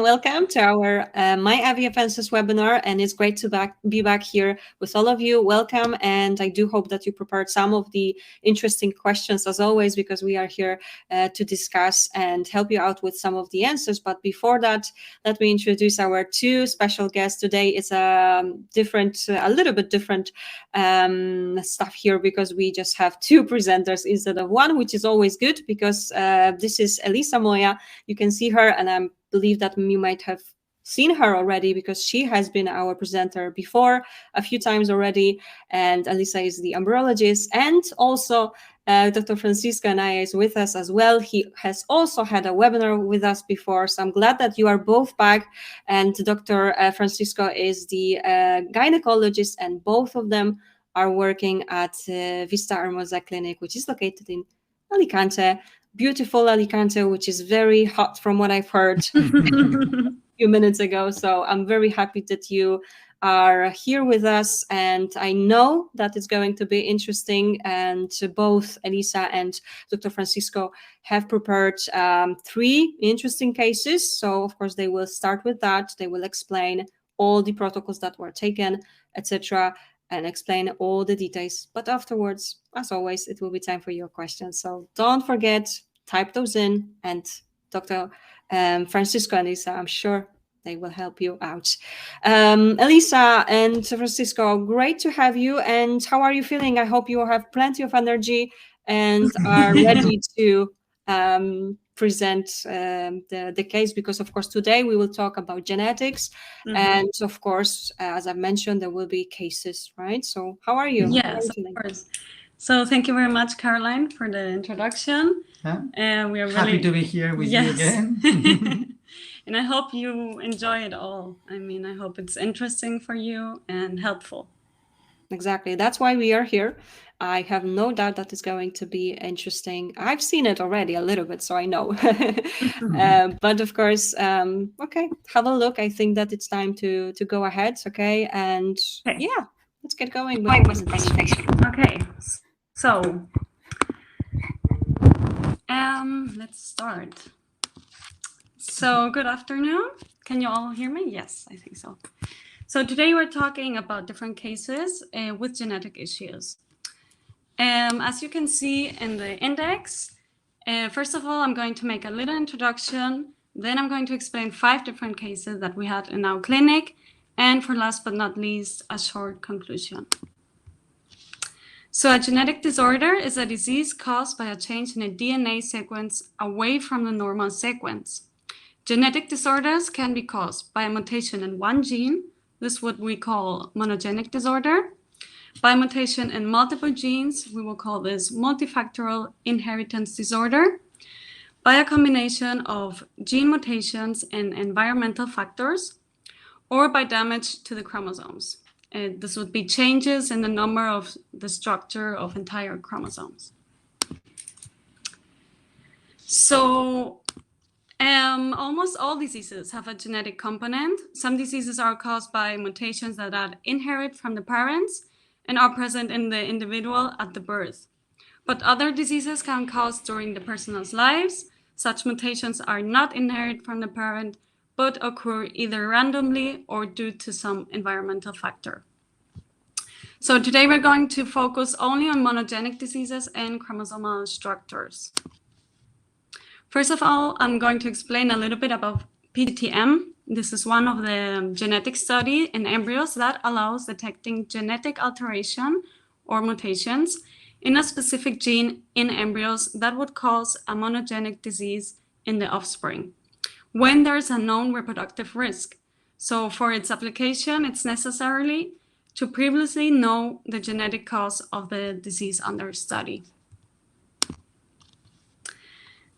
Welcome to our My IVF Answers webinar, and it's great to be back here with all of you. Welcome, and I do hope that you prepared some of the interesting questions as always, because we are here to discuss and help you out with some of the answers. But before that, let me introduce our two special guests today. It's a little bit different stuff here, because we just have two presenters instead of one, which is always good, because this is Elisa Moya. You can see her, and I believe that you might have seen her already, because she has been our presenter before a few times already. And Elisa is the embryologist, and also Dr. Francisco Anaya is with us as well. He has also had a webinar with us before, so I'm glad that you are both back. And Dr. Francisco is the gynecologist, and both of them are working at Vistahermosa clinic, which is located in Alicante. Beautiful Alicante, which is very hot from what I've heard a few minutes ago. So I'm very happy that you are here with us, and I know that it's going to be interesting. And both Elisa and Dr. Francisco have prepared 3 interesting cases. So of course they will start with that. They will explain all the protocols that were taken, etc., and explain all the details. But afterwards, as always, it will be time for your questions. So don't forget, type those in, and Dr. Francisco and Elisa, I'm sure they will help you out. Elisa and Francisco, great to have you. And how are you feeling? I hope you have plenty of energy and are ready to present the case, because of course today we will talk about genetics, and of course as I've mentioned, there will be cases, right? So how are you? Yes, of course. So thank you very much, Caroline, for the introduction. And we are happy to be here with you again. And I hope you enjoy it all. I mean, I hope it's interesting for you and helpful. Exactly. That's why we are here. I have no doubt that it's going to be interesting. I've seen it already a little bit, so I know. But of course, okay, have a look. I think that it's time to go ahead, okay? And yeah, let's get going with the presentation. Okay, so let's start. So good afternoon. Can you all hear me? Yes, I think so. So today we're talking about different cases with genetic issues. As you can see in the index, first of all, I'm going to make a little introduction. Then I'm going to explain 5 different cases that we had in our clinic. And for last but not least, a short conclusion. So a genetic disorder is a disease caused by a change in a DNA sequence away from the normal sequence. Genetic disorders can be caused by a mutation in one gene. This is what we call monogenic disorder. By mutation in multiple genes, we will call this multifactorial inheritance disorder. By a combination of gene mutations and environmental factors, or by damage to the chromosomes. This would be changes in the number of the structure of entire chromosomes. So almost all diseases have a genetic component. Some diseases are caused by mutations that are inherited from the parents and are present in the individual at the birth. But other diseases can cause during the person's lives. Such mutations are not inherited from the parent, but occur either randomly or due to some environmental factor. So today we're going to focus only on monogenic diseases and chromosomal structures. First of all, I'm going to explain a little bit about PGT-A. This is one of the genetic studies in embryos that allows detecting genetic alteration or mutations in a specific gene in embryos that would cause a monogenic disease in the offspring when there's a known reproductive risk. So for its application, it's necessary to previously know the genetic cause of the disease under study.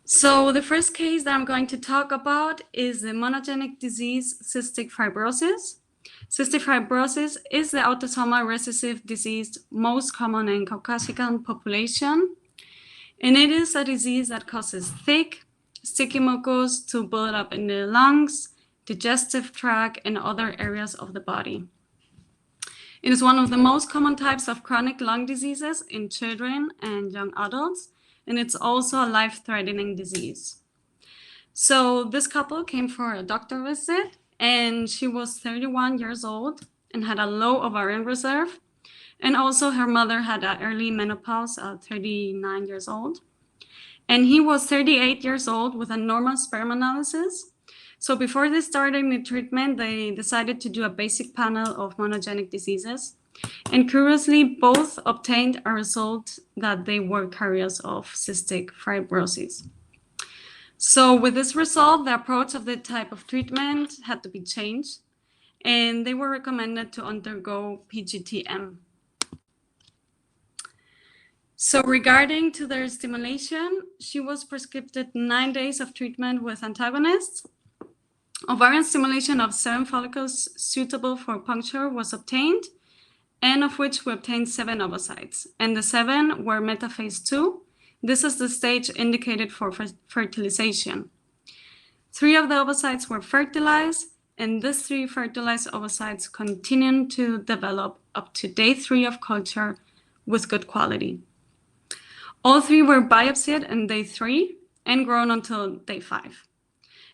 So the first case that I'm going to talk about is the monogenic disease cystic fibrosis. Cystic fibrosis is the autosomal recessive disease most common in Caucasian population. And it is a disease that causes thick, sticky mucus to build up in the lungs, digestive tract, and other areas of the body. It is one of the most common types of chronic lung diseases in children and young adults, and it's also a life-threatening disease. So this couple came for a doctor visit, and she was 31 years old and had a low ovarian reserve. And also her mother had an early menopause at 39 years old. And he was 38 years old with a normal sperm analysis. So before they started the treatment, they decided to do a basic panel of monogenic diseases. And curiously, both obtained a result that they were carriers of cystic fibrosis. So with this result, the approach of the type of treatment had to be changed, and they were recommended to undergo PGT-M. So regarding to their stimulation, she was prescribed 9 days of treatment with antagonists. Ovarian stimulation of 7 follicles suitable for puncture was obtained, and of which we obtained 7 ovocytes. And the 7 were metaphase 2. This is the stage indicated for fertilization. 3 of the ovocytes were fertilized, and these 3 fertilized ovocytes continued to develop up to day 3 of culture with good quality. All 3 were biopsied on day 3 and grown until day 5.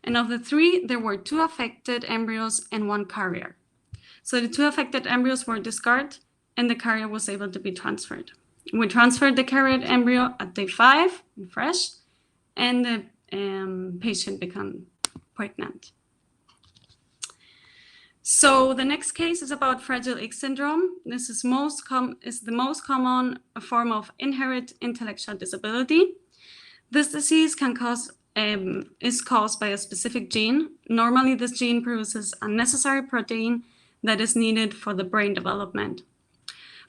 And of the 3, there were 2 affected embryos and 1 carrier. So the 2 affected embryos were discarded, and the carrier was able to be transferred. We transferred the carrier embryo at day 5, fresh, and the patient became pregnant. So the next case is about Fragile X syndrome. This is the most common form of inherited intellectual disability. This disease is caused by a specific gene. Normally, this gene produces a necessary protein that is needed for the brain development.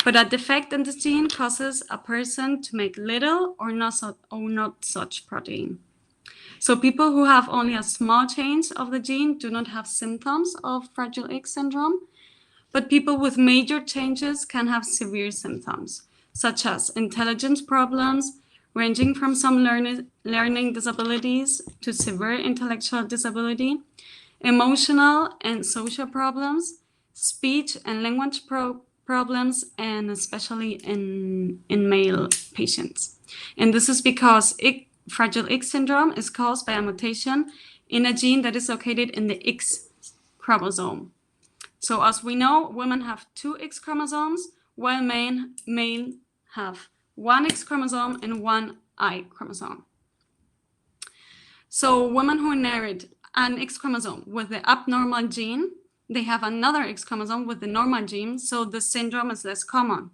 But a defect in this gene causes a person to make little or not such protein. So people who have only a small change of the gene do not have symptoms of Fragile X syndrome, but people with major changes can have severe symptoms, such as intelligence problems, ranging from some learning disabilities to severe intellectual disability, emotional and social problems, speech and language problems, and especially in male patients. And this is because Fragile X syndrome is caused by a mutation in a gene that is located in the X chromosome. So as we know, women have 2 X chromosomes, while men have 1 X chromosome and 1 Y chromosome. So women who inherit an X chromosome with the abnormal gene, they have another X chromosome with the normal gene, so the syndrome is less common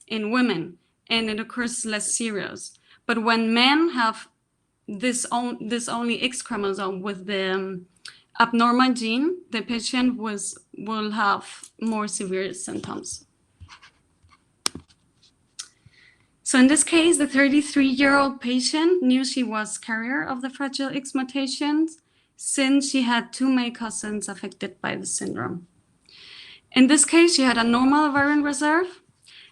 in women, and it occurs less serious. But when men have this only X chromosome with the abnormal gene, the patient will have more severe symptoms. So in this case, the 33-year-old patient knew she was carrier of the Fragile X mutations since she had 2 male cousins affected by the syndrome. In this case, she had a normal ovarian reserve,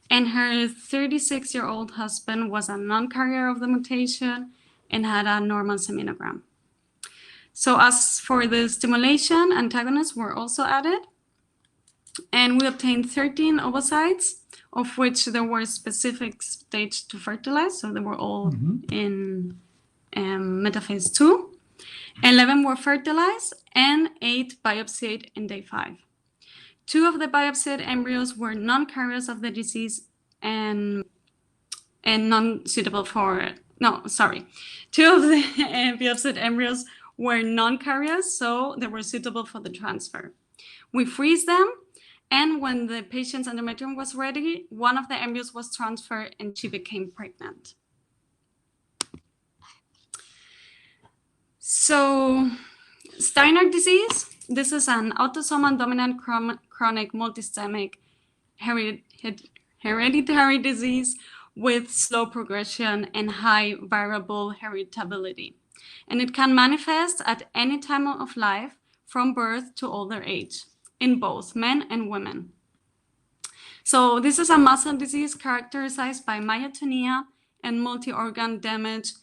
and her 36-year-old husband was a non-carrier of the mutation and had a normal seminogram. So as for the stimulation, antagonists were also added, and we obtained 13 ovocytes, of which there were specific stage to fertilize, so they were all in metaphase 2. 11 were fertilized, and 8 biopsied in day 5. 2 of the biopsied embryos were non-carriers of the disease and non-suitable for, 2 of the biopsied embryos were non-carriers, so they were suitable for the transfer. We freeze them, and when the patient's endometrium was ready, 1 of the embryos was transferred and she became pregnant. So Steinert disease, this is an autosomal dominant chronic multisystemic hereditary disease with slow progression and high variable heritability. And it can manifest at any time of life from birth to older age in both men and women. So this is a muscle disease characterized by myotonia and multi-organ damage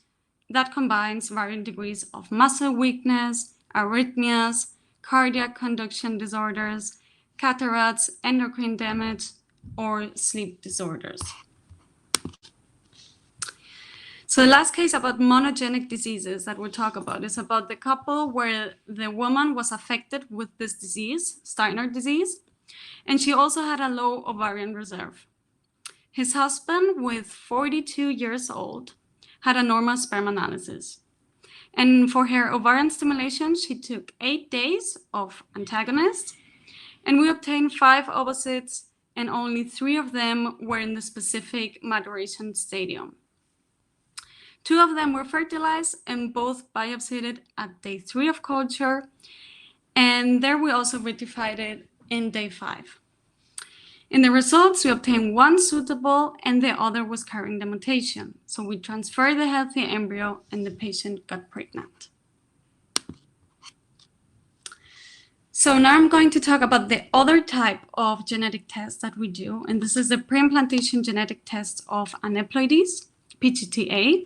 that combines varying degrees of muscle weakness, arrhythmias, cardiac conduction disorders, cataracts, endocrine damage, or sleep disorders. So So the last case about monogenic diseases that we'll talk about is about the couple where the woman was affected with this disease, Steinert disease, and she also had a low ovarian reserve. His husband, with 42 years old, had a normal sperm analysis. And for her ovarian stimulation, she took 8 days of antagonist, and we obtained 5 ovocytes, and only 3 of them were in the specific maturation stadium. 2 of them were fertilized and both biopsied at day 3 of culture. And there we also rectified it in day 5. In the results, we obtained 1 suitable and the other was carrying the mutation. So we transferred the healthy embryo and the patient got pregnant. So now I'm going to talk about the other type of genetic test that we do. And this is the pre-implantation genetic test of aneuploidies, PGT-A.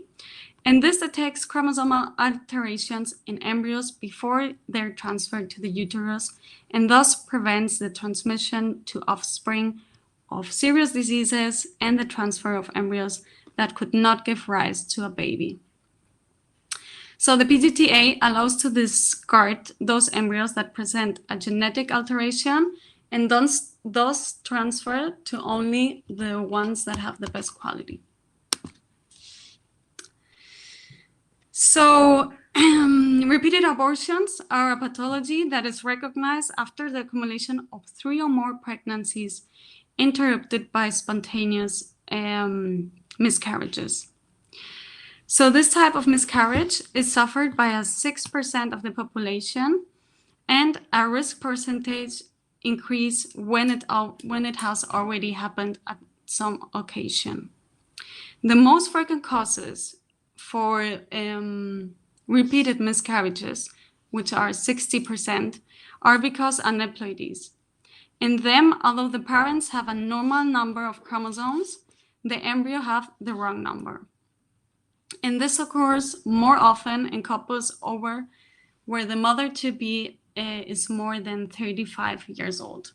And this detects chromosomal alterations in embryos before they're transferred to the uterus, and thus prevents the transmission to offspring of serious diseases and the transfer of embryos that could not give rise to a baby. So the PGT-A allows to discard those embryos that present a genetic alteration and thus transfer to only the ones that have the best quality. So repeated abortions are a pathology that is recognized after the accumulation of 3 or more pregnancies interrupted by spontaneous miscarriages. So this type of miscarriage is suffered by a 6% of the population, and a risk percentage increase when it has already happened at some occasion. The most frequent causes for repeated miscarriages, which are 60%, are because aneuploidies. In them, although the parents have a normal number of chromosomes, the embryo have the wrong number. And this occurs more often in couples over where the mother-to-be is more than 35 years old.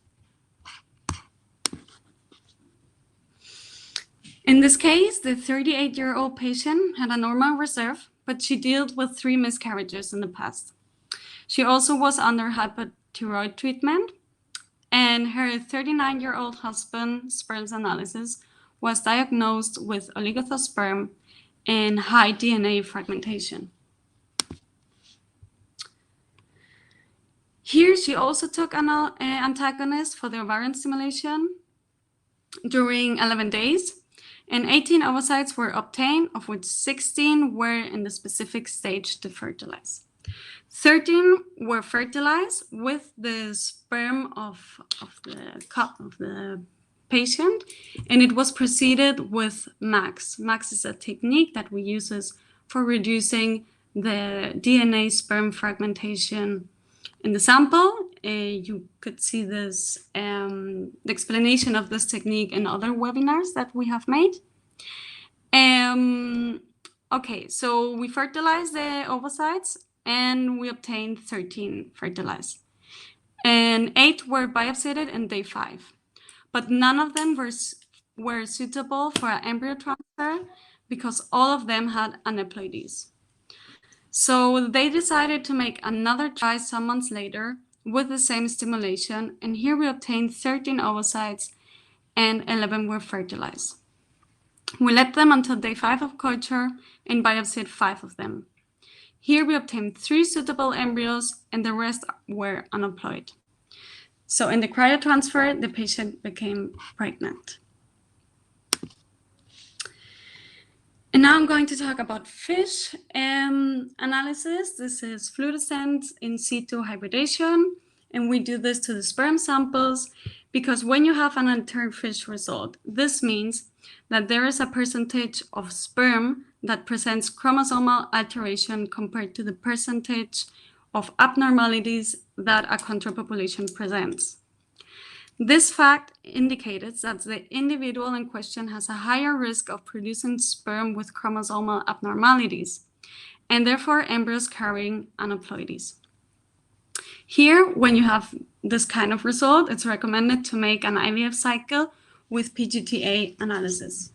In this case, the 38-year-old patient had a normal reserve, but she dealt with 3 miscarriages in the past. She also was under hypothyroid treatment, and her 39-year-old husband's sperm analysis was diagnosed with oligosperm and high DNA fragmentation. Here, she also took an antagonist for the ovarian stimulation during 11 days. And 18 ovocytes were obtained, of which 16 were in the specific stage to fertilize. 13 were fertilized with the sperm of the patient, and it was preceded with MAX. MAX is a technique that we use for reducing the DNA sperm fragmentation in the sample. You could see this, the explanation of this technique in other webinars that we have made. Okay, so we fertilized the ovocytes and we obtained 13 fertilized. And 8 were biopsied in day 5. But none of them were suitable for an embryo transfer because all of them had aneuploidies. So they decided to make another try some months later with the same stimulation, and here we obtained 13 ovocytes and 11 were fertilized. We let them until day 5 of culture and biopsied 5 of them. Here we obtained 3 suitable embryos and the rest were unemployed. So in the cryotransfer, the patient became pregnant. And now I'm going to talk about fish analysis. This is fluorescence in situ hybridation. And we do this to the sperm samples because when you have an altered fish result, this means that there is a percentage of sperm that presents chromosomal alteration compared to the percentage of abnormalities that a control population presents. This fact indicates that the individual in question has a higher risk of producing sperm with chromosomal abnormalities, and therefore embryos carrying aneuploidies. Here, when you have this kind of result, it's recommended to make an IVF cycle with PGT-A analysis.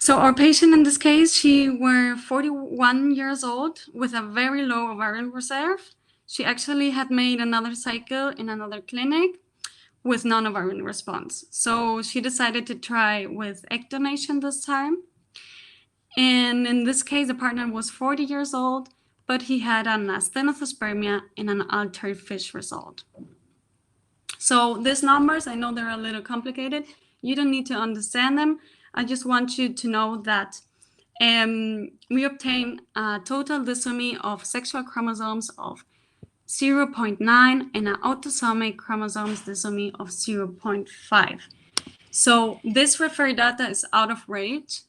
So our patient in this case, she were 41 years old with a very low ovarian reserve. She actually had made another cycle in another clinic with non-ovarian response. So she decided to try with egg donation this time. And in this case, the partner was 40 years old, but he had an asthenospermia and an altered fish result. So these numbers, I know they're a little complicated. You don't need to understand them. I just want you to know that we obtain a total disomy of sexual chromosomes of 0.9 and an autosomic chromosomes disomy of 0.5. So this referred data is out of range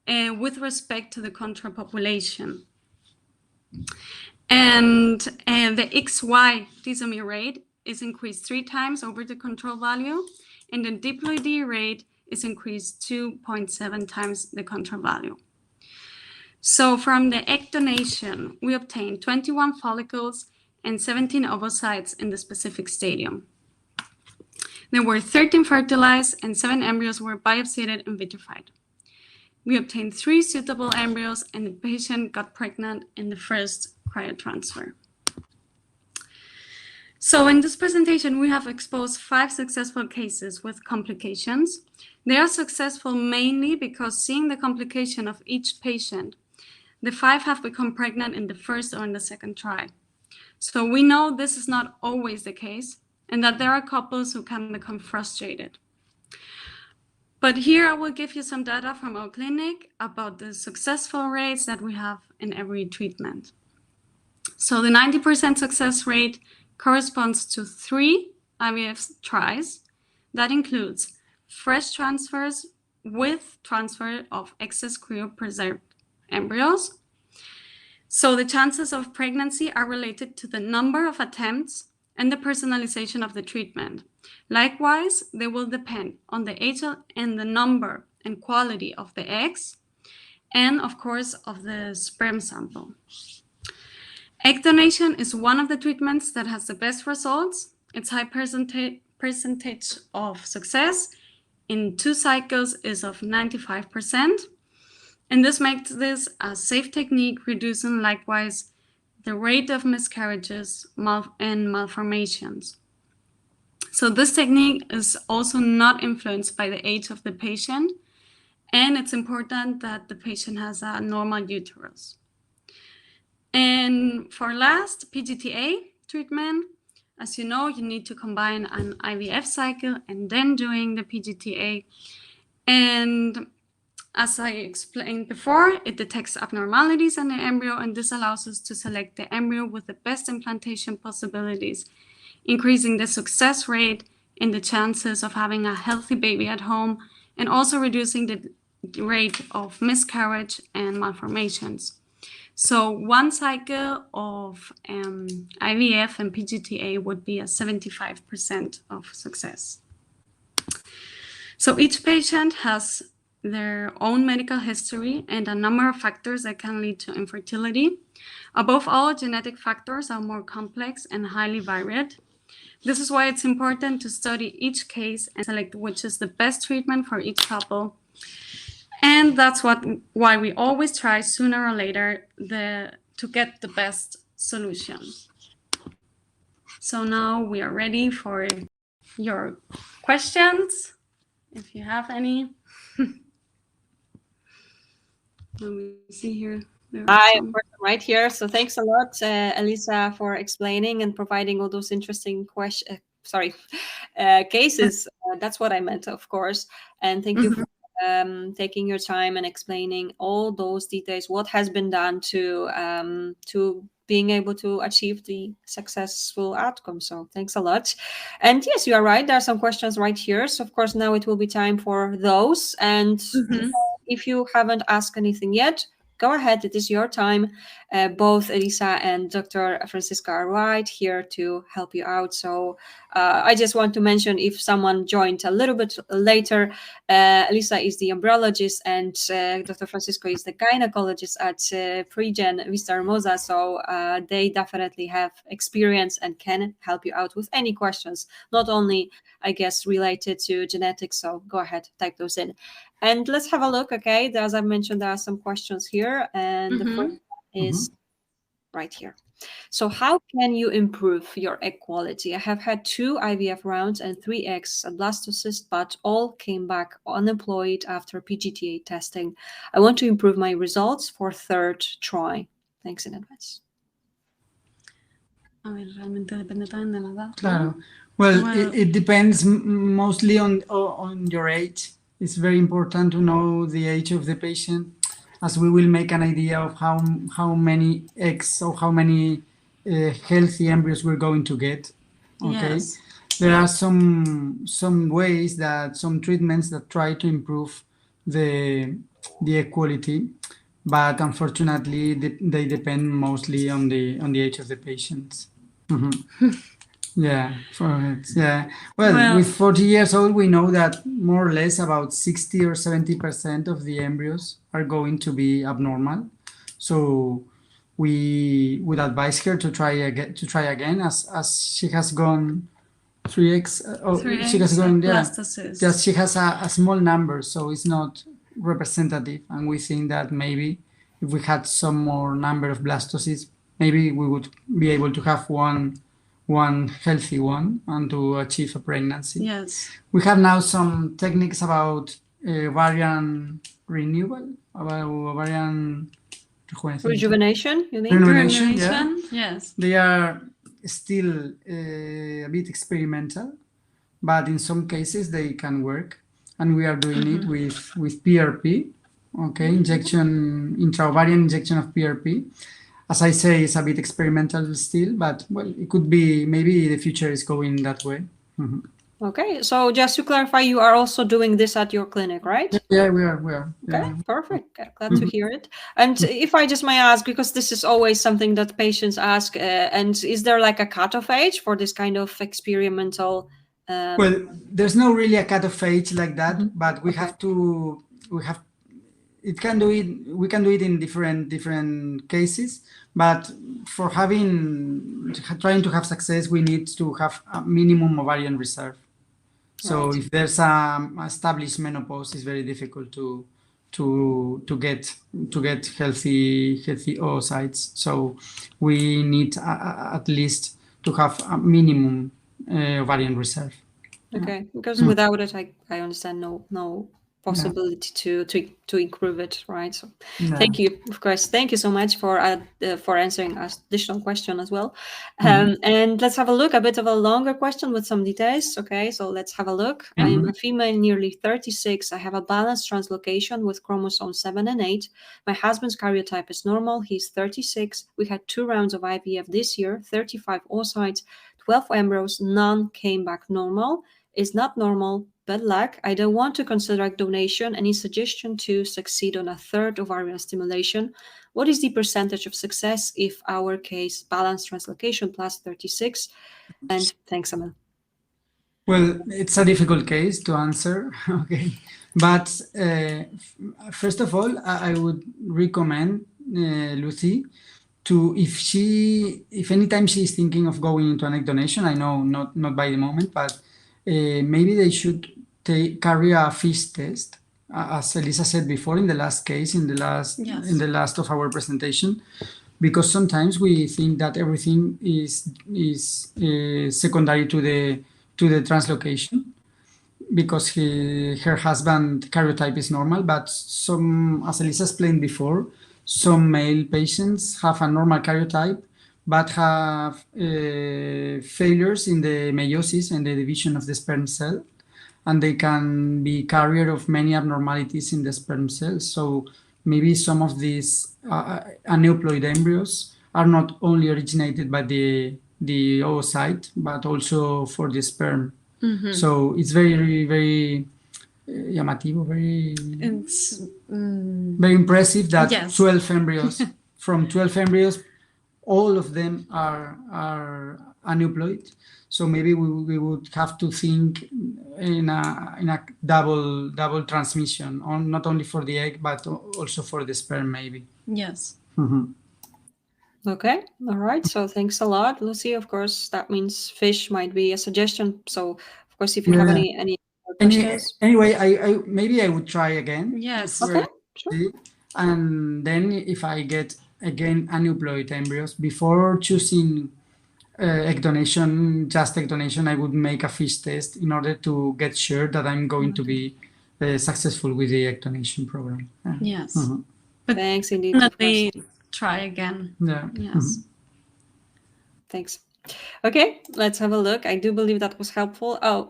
with respect to the control population. And the XY disomy rate is increased 3 times over the control value, and the diploidy rate is increased 2.7 times the control value. So from the egg donation, we obtained 21 follicles and 17 ovocytes in the specific stadium. There were 13 fertilized and 7 embryos were biopsied and vitrified. We obtained 3 suitable embryos and the patient got pregnant in the first cryotransfer. So in this presentation, we have exposed 5 successful cases with complications. They are successful mainly because seeing the complication of each patient, the 5 have become pregnant in the first or in the second try. So we know this is not always the case and that there are couples who can become frustrated. But here I will give you some data from our clinic about the successful rates that we have in every treatment. So the 90% success rate corresponds to 3 IVF tries. That includes fresh transfers with transfer of excess cryopreserved embryos. So the chances of pregnancy are related to the number of attempts and the personalization of the treatment. Likewise, they will depend on the age and the number and quality of the eggs, and of course of the sperm sample. Egg donation is one of the treatments that has the best results. Its high percentage of success in 2 cycles is of 95%. And this makes this a safe technique, reducing likewise the rate of miscarriages and malformations. So this technique is also not influenced by the age of the patient, and it's important that the patient has a normal uterus. And for last, PGT-A treatment, as you know, you need to combine an IVF cycle and then doing the PGT-A. And as I explained before, it detects abnormalities in the embryo, and this allows us to select the embryo with the best implantation possibilities, increasing the success rate and the chances of having a healthy baby at home, and also reducing the rate of miscarriage and malformations. So 1 cycle of IVF and PGT-A would be a 75% of success. So each patient has their own medical history and a number of factors that can lead to infertility. Above all, genetic factors are more complex and highly varied. This is why it's important to study each case and select which is the best treatment for each couple. And that's why we always try sooner or later to get the best solution. So now we are ready for your questions, if you have any. Let me see here. Hi, of course, I'm right here. So thanks a lot, Elisa, for explaining and providing all those interesting cases. That's what I meant, of course. And thank you for taking your time and explaining all those details, what has been done to being able to achieve the successful outcome. So thanks a lot. And yes, you are right. There are some questions right here. So of course, now it will be time for those. And if you haven't asked anything yet, go ahead. It is your time. Both Elisa and Dr. Francisca are right here to help you out. So I just want to mention, if someone joined a little bit later, Elisa is the embryologist and Dr. Francisco is the gynecologist at PreGen Vistahermosa. So they definitely have experience and can help you out with any questions, not only, I guess, related to genetics. So go ahead, type those in. And let's have a look, okay? As I mentioned, there are some questions here, and the first one is right here. So how can you improve your egg quality? I have had 2 IVF rounds and 3 eggs at blastocyst, but all came back unemployed after PGT-A testing. I want to improve my results for 3rd try. Thanks in advance. A ver, realmente depende también de la edad. Claro. Well, Well- it depends mostly on your age. It's very important to know the age of the patient, as we will make an idea of how many eggs or how many healthy embryos we're going to get. Okay. Yes. There are some ways that some treatments that try to improve the egg quality, but unfortunately they depend mostly on the age of the patients. Yeah, yeah. Well, with 40 years old, we know that more or less about 60 or 70% of the embryos are going to be abnormal. So we would advise her to try again, as she has gone 3 eggs. She has gone, blastocyst. just she has a small number, so it's not representative. And we think that maybe if we had some more number of blastocysts, maybe we would be able to have one healthy one and to achieve a pregnancy. Yes. We have now some techniques about ovarian renewal, about ovarian Rejuvenation, you mean? rejuvenation, yeah. Yes. They are still a bit experimental, but in some cases they can work, and we are doing it with PRP, okay, intraovarian injection of PRP. As I say, it's a bit experimental still, but well, it could be, maybe the future is going that way. Okay, so just to clarify, you are also doing this at your clinic, right? Yeah, we are. Okay, Yeah. perfect. Glad to hear it. And if I just may ask, because this is always something that patients ask, and is there like a cutoff age for this kind of experimental? Well, there's no really a cutoff age like that, but we can do it in different cases. But for trying to have success, we need to have a minimum ovarian reserve. So if there's established menopause, it's very difficult to get healthy oocytes. So we need at least to have a minimum ovarian reserve. Okay, because without it, I understand no possibility to improve it, right? So thank you, of course. Thank you so much for answering our additional question as well. And let's have a look, a bit of a longer question with some details. Okay, so let's have a look. I am a female, nearly 36. I have a balanced translocation with chromosomes 7 and 8. My husband's karyotype is normal. He's 36. We had 2 rounds of IVF this year, 35 oocytes, 12 embryos, none came back normal. Is not normal, bad luck. I don't want to consider egg donation. Any suggestion to succeed on a 3rd ovarian stimulation? What is the percentage of success if our case balanced translocation plus 36? And thanks, Emil. Well, it's a difficult case to answer, okay. But first of all, I would recommend Lucy to, if anytime she's thinking of going into an egg donation, I know not by the moment, but maybe they should carry a FISH test, as Elisa said before in the last case, in the last of our presentation, because sometimes we think that everything is secondary to the translocation, because her husband karyotype is normal, but as Elisa explained before, some male patients have a normal karyotype but have failures in the meiosis and the division of the sperm cell, and they can be carrier of many abnormalities in the sperm cells. So maybe some of these aneuploid embryos are not only originated by the oocyte, but also for the sperm. So it's very, very llamativo, very impressive that 12 embryos, from 12 embryos, all of them are aneuploid. So maybe we would have to think in a double transmission, not only for the egg but also for the sperm, maybe. Yes. Okay, all right. So thanks a lot, Lucy. Of course, that means FISH might be a suggestion. So of course, if you have any questions? Anyway, I maybe I would try again. Yes. Okay, sure. And then if I get again aneuploid embryos before choosing egg donation, just egg donation, I would make a FISH test in order to get sure that I'm going to be successful with the egg donation program. Yes. But Thanks indeed. Of course. definitely try again. yeah. Yes. Thanks. Okay, let's have a look. I do believe that was helpful. Oh,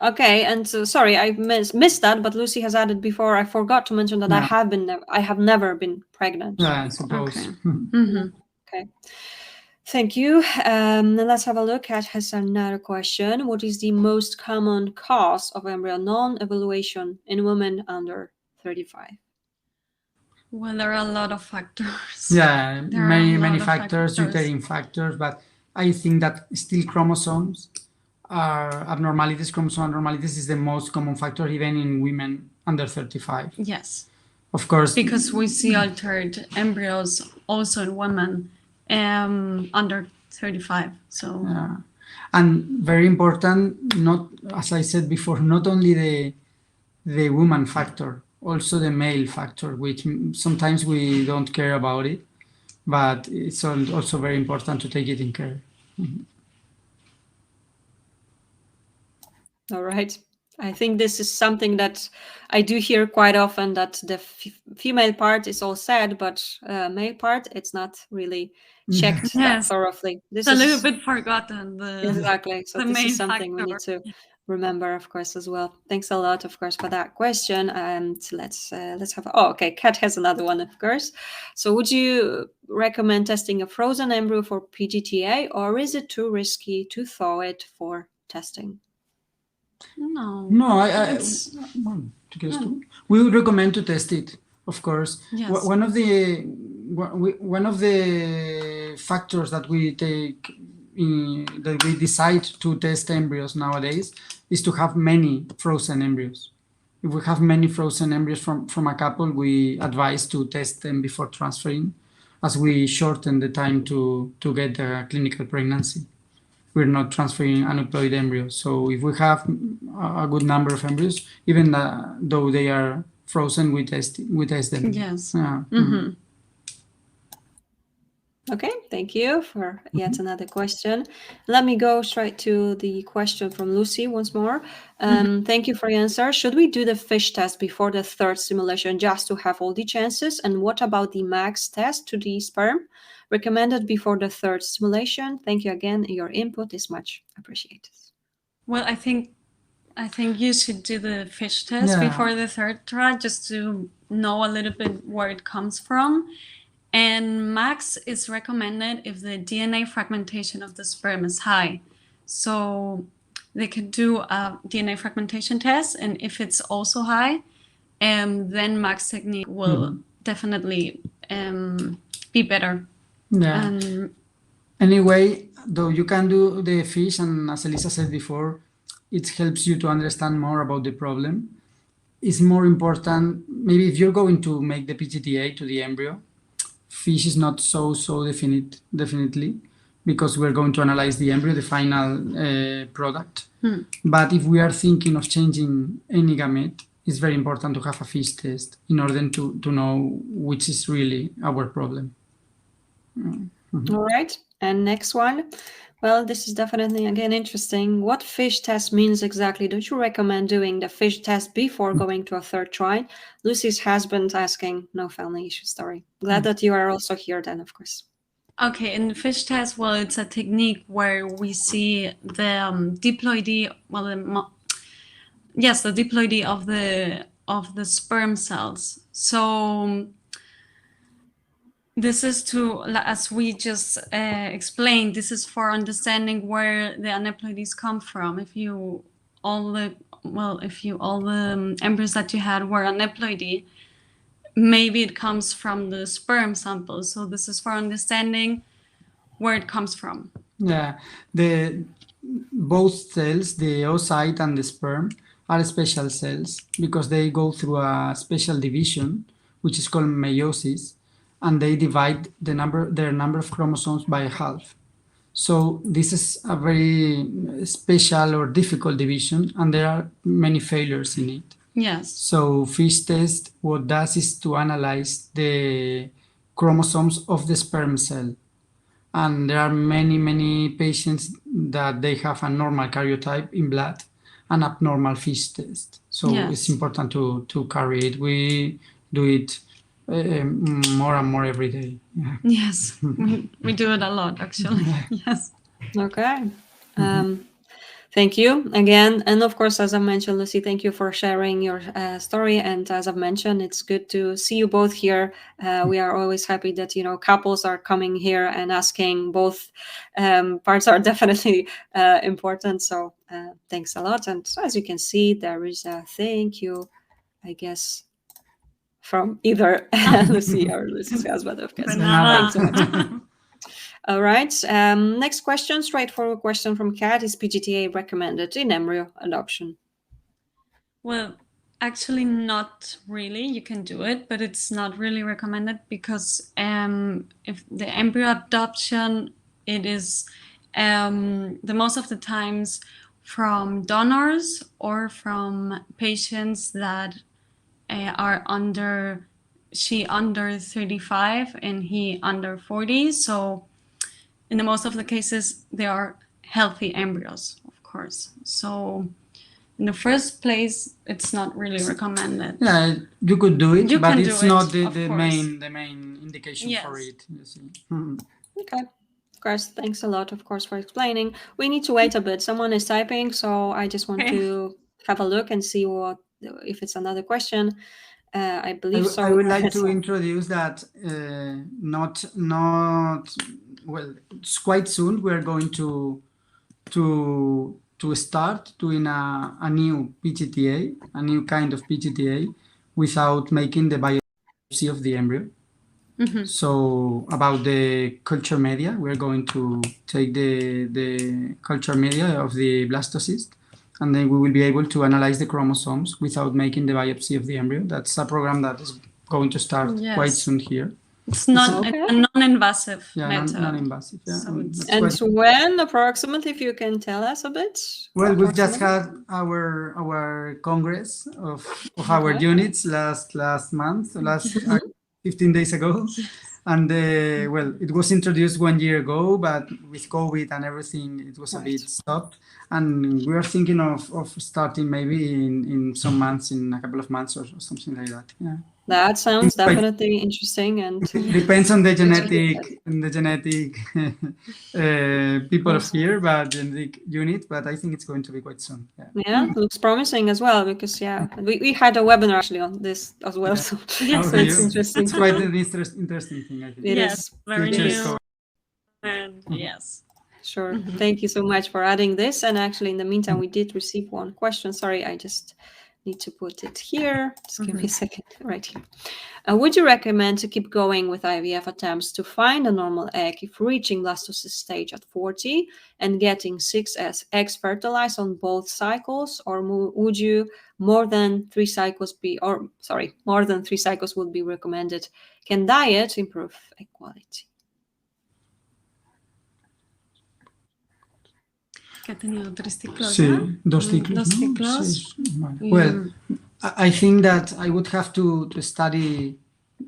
okay. And sorry, I missed that. But Lucy has added before. I forgot to mention that Yeah. I have never been pregnant. Yeah, I suppose. Okay. Okay. Thank you. Let's have a look. Kat has another question. What is the most common cause of embryo non-evaluation in women under 35? Well, there are a lot of factors. Yeah, There are many a lot many of factors, factors. uterine factors, but I think that still chromosomes are abnormalities. Chromosome abnormalities is the most common factor, even in women under 35. Yes. Of course, Because we see altered embryos also in women under 35. So and very important, not as I said before, not only the woman factor, also the male factor, which sometimes we don't care about it, but it's also very important to take it in care. All right. I think this is something that I do hear quite often, that the female part is all said, but male part, it's not really checked that Yes. thoroughly. This it's a is little bit forgotten. exactly. So the this main is something we need to remember, of course, as well. Thanks a lot, of course, for that question. And let's have. Oh, okay. Kat has another one, of course. So, would you recommend testing a frozen embryo for PGT-A, or is it too risky to thaw it for testing? No. No, It's- we would recommend to test it, of course. Yes. One of the factors that we take that we decide to test embryos nowadays is to have many frozen embryos. If we have many frozen embryos from a couple, we advise to test them before transferring, as we shorten the time to get a clinical pregnancy. We're not transferring aneuploid embryos. So if we have a good number of embryos, even though they are frozen, we test them. Yes. Yeah. Okay, thank you for yet another question. Let me go straight to the question from Lucy once more. Thank you for your answer. Should we do the FISH test before the third stimulation just to have all the chances? And what about the max test to the sperm recommended before the third stimulation? Thank you again. Your input is much appreciated. Well, I think you should do the FISH test before the third try, just to know a little bit where it comes from. And max is recommended if the DNA fragmentation of the sperm is high. So they could do a DNA fragmentation test, and if it's also high, then max technique will definitely be better. Yeah. Anyway, though you can do the FISH, and as Elisa said before, it helps you to understand more about the problem. It's more important, maybe if you're going to make the PGT-A to the embryo, FISH is not so definitely, because we're going to analyze the embryo, the final product. But if we are thinking of changing any gamete, it's very important to have a FISH test in order to know which is really our problem. All right, and next one. Well, this is definitely, again, interesting. What FISH test means exactly? Don't you recommend doing the FISH test before going to a third try? Lucy's husband asking, no family issue story. Glad that you are also here then, of course. Okay, in the FISH test, well, it's a technique where we see the diploidy, the diploidy of the sperm cells. So this is to, as we just explained, this is for understanding where the aneuploidies come from. If all the embryos that you had were aneuploidy, maybe it comes from the sperm samples. So this is for understanding where it comes from. Yeah, both cells, the oocyte and the sperm, are special cells because they go through a special division, which is called meiosis, and they divide their number of chromosomes by half. So this is a very special or difficult division, and there are many failures in it. Yes. So FISH test, what does is to analyze the chromosomes of the sperm cell. And there are many patients that they have a normal karyotype in blood and abnormal FISH test. So Yes. it's important to carry it. We do it more and more every day. Yeah. Yes, we do it a lot, actually. Yes. Okay. Thank you again. And of course, as I mentioned, Lucy, thank you for sharing your story. And as I've mentioned, it's good to see you both here. We are always happy that, couples are coming here and asking. Both parts are definitely important. So thanks a lot. And as you can see, there is a thank you, I guess, from either Lucy or Lucy's husband, of course. Thanks so much. All right. Next question, straightforward question from Kat. Is PGT-A recommended in embryo adoption? Well, actually not really. You can do it, but it's not really recommended because if the embryo adoption, it is the most of the times from donors or from patients that are she under 35 and he under 40. So in the most of the cases, they are healthy embryos, of course. So in the first place, it's not really recommended. Yeah, you could do it, but it's not the course. main indication Yes. for it. You see. Okay. Of course. Thanks a lot, of course, for explaining. We need to wait a bit. Someone is typing, so I just want to have a look and see if it's another question. I believe so. I would like to introduce that not well. It's quite soon. We're going to start doing a new PGT-A, a new kind of PGT-A, without making the biopsy of the embryo. Mm-hmm. So about the culture media, we're going to take the culture media of the blastocyst, and then we will be able to analyze the chromosomes without making the biopsy of the embryo. That's a program that is going to start quite soon here. It's not a non-invasive method. Non-invasive. Yeah. So and when approximately, if you can tell us a bit? Well, we've just had our congress of our units last 15 days ago. And well, it was introduced 1 year ago, but with COVID and everything, it was a bit stopped. And we are thinking of starting maybe in some months, in a couple of months or something like that. Yeah. That sounds definitely interesting, and depends on the genetic people of here, but genetic unit. But I think it's going to be quite soon. Yeah, it looks promising as well, because we had a webinar actually on this as well. So, so it's interesting. It's quite an interesting thing, I think. It is very new. And yes. Sure. Thank you so much for adding this. And actually, in the meantime, we did receive one question. Sorry, I just need to put it here. Just give me a second. Right here. Would you recommend to keep going with IVF attempts to find a normal egg if reaching blastocyst stage at 40 and getting 6 eggs fertilized on both cycles, or would you more than 3 cycles would be recommended? Can diet improve egg quality? Que ha tenido 3 ciclos. Sí, 2 ciclos. 2 ciclos. Well, I think that I would have to study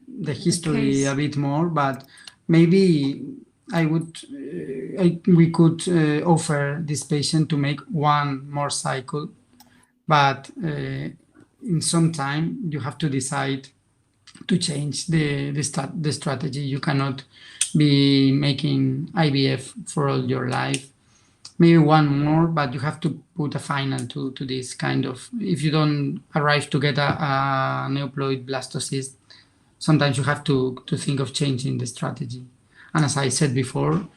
the history a bit more, but maybe we could offer this patient to make 1 more cycle, but in some time you have to decide to change the strategy. You cannot be making IVF for all your life. Maybe 1 more, but you have to put a final to this kind of, if you don't arrive to get a neoploid blastocyst, sometimes you have to think of changing the strategy. And as I said before,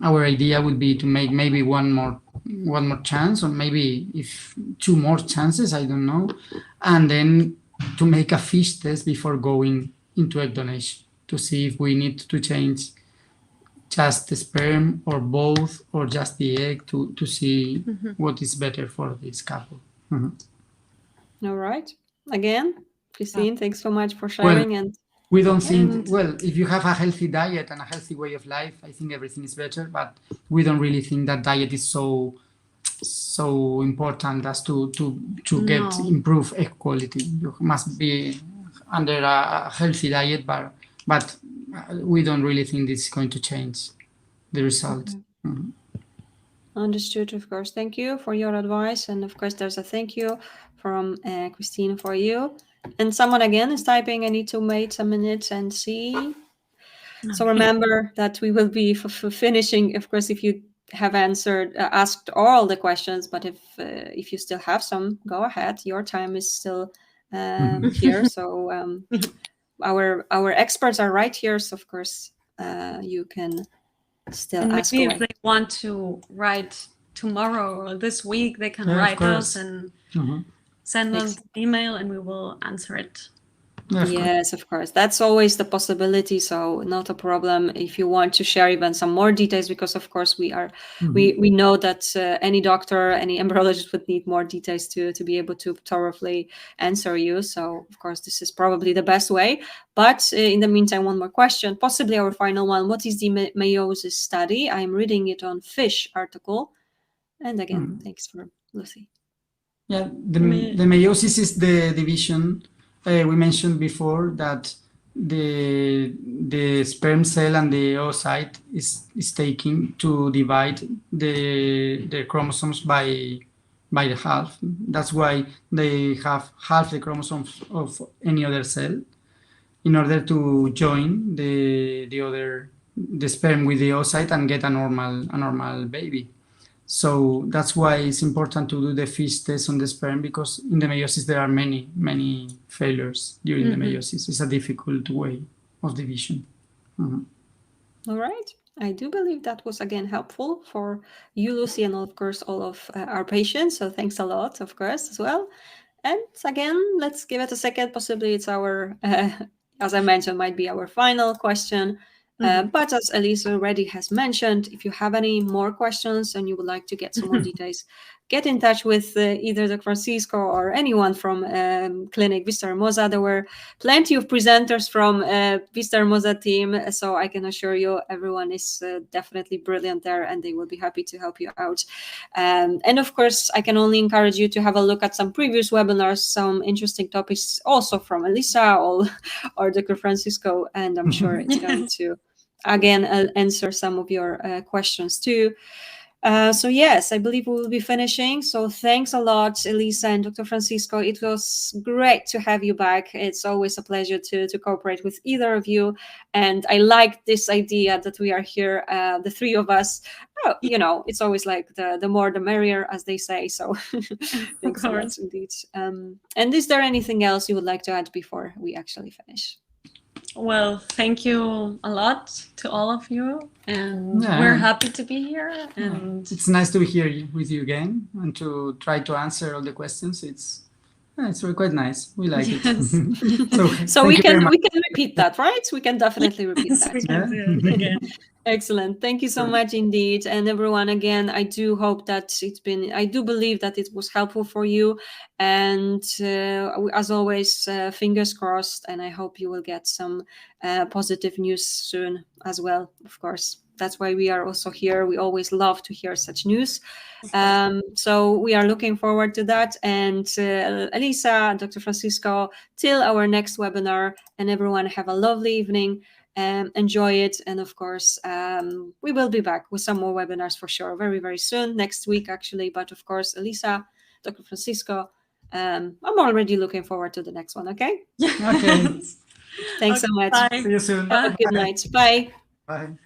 our idea would be to make maybe 1 more chance, or maybe if 2 more chances, I don't know, and then to make a FISH test before going into egg donation to see if we need to change just the sperm or both, or just the egg, to see what is better for this couple. All right. Again, Christine, thanks so much for sharing. We don't think, And- well, if you have a healthy diet and a healthy way of life, I think everything is better, but we don't really think that diet is so important as to get No. improve egg quality. You must be under a healthy diet, but we don't really think this is going to change the result. Okay. Understood, of course. Thank you for your advice. And of course, there's a thank you from Christine for you. And someone again is typing, I need to wait a minute and see. So remember that we will be finishing, of course, if you have asked all the questions, but if you still have some, go ahead. Your time is still here. So our experts are right here. So of course, you can still And ask maybe away. if they want to write tomorrow or this week, they can Yeah, of write course. us and Mhm. send us an email, and we will answer it. Yeah, of course. Yes, of course. That's always the possibility. So not a problem if you want to share even some more details, because of course we know that any doctor, any embryologist would need more details to be able to thoroughly answer you. So of course this is probably the best way. But in the meantime, one more question, possibly our final one. What is the meiosis study? I'm reading it on Fish article. And again, thanks for Lucy. Yeah, the meiosis is the division we mentioned before, that the sperm cell and the oocyte is taking to divide the chromosomes by the half. That's why they have half the chromosomes of any other cell, in order to join the sperm with the oocyte and get a normal baby. So that's why it's important to do the Fish test on the sperm, because in the meiosis there are many failures during the meiosis. It's a difficult way of division. All right. I do believe that was again helpful for you, Lucy, and of course all of our patients. So thanks a lot, of course, as well. And again, let's give it a second. Possibly it's our, as I mentioned, might be our final question. But as Elisa already has mentioned, if you have any more questions and you would like to get some more details, get in touch with either Dr. Francisco or anyone from Clinic Vistahermosa. There were plenty of presenters from Vistahermosa team, so I can assure you everyone is definitely brilliant there, and they will be happy to help you out. And of course, I can only encourage you to have a look at some previous webinars, some interesting topics also from Elisa or Dr. Francisco, and I'm sure it's going to again answer some of your questions too. So yes, I believe we will be finishing. So thanks a lot, Elisa and Dr. Francisco. It was great to have you back. It's always a pleasure to cooperate with either of you. And I like this idea that we are here, the three of us. Oh, you know, it's always like the more the merrier, as they say. So thanks a lot indeed. And is there anything else you would like to add before we actually finish? Well, thank you a lot to all of you, and we're happy to be here. And it's nice to be here with you again and to try to answer all the questions. It's quite nice. We like it. So we can repeat that, right? We can definitely repeat that. We can do it again. Excellent. Thank you so much indeed. And everyone, again, I do hope that I do believe that it was helpful for you. And as always, fingers crossed. And I hope you will get some positive news soon as well, of course. That's why we are also here. We always love to hear such news. So we are looking forward to that. And Elisa, Dr. Francisco, till our next webinar. And everyone have a lovely evening. Enjoy it, and of course we will be back with some more webinars for sure very, very soon, next week actually. But of course, Elisa, Dr. Francisco, I'm already looking forward to the next one. Okay. Okay. Thanks so much. Bye. See you soon. Have a good night. Bye. Bye.